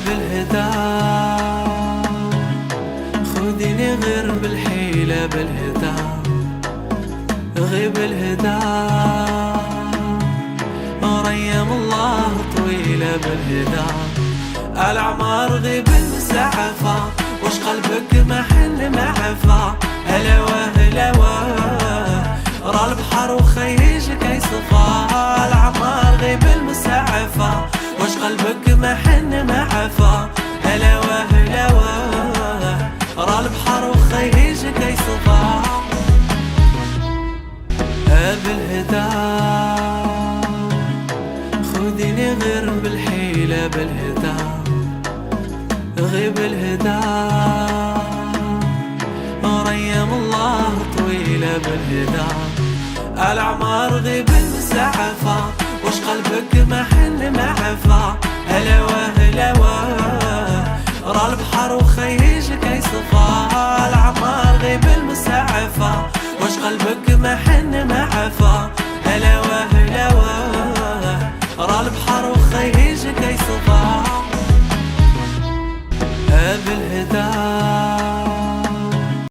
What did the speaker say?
بالهدى خذيني غير بالحيلة بالهدى غيب الهدى وريم الله طويلة بالهدى الأعمار غيب المسعفة وش قلبك ما حن معفى هلوة هلوة را البحر وخيجك يصفى الأعمار غيب المسعفة وش قلبك ما حن معفى هلوة هلوة را البحر وخيجك يصفى بالهدى خذيني غير بالحيلة بالهدى غيب الهدى وريم الله طويلة بالهدى الأعمار غيب المسعفة وش قلبك ما حن معفى هلوة هلوة را البحر وخيجك يصفى الأعمار غيب المسعفة وش قلبك ما حن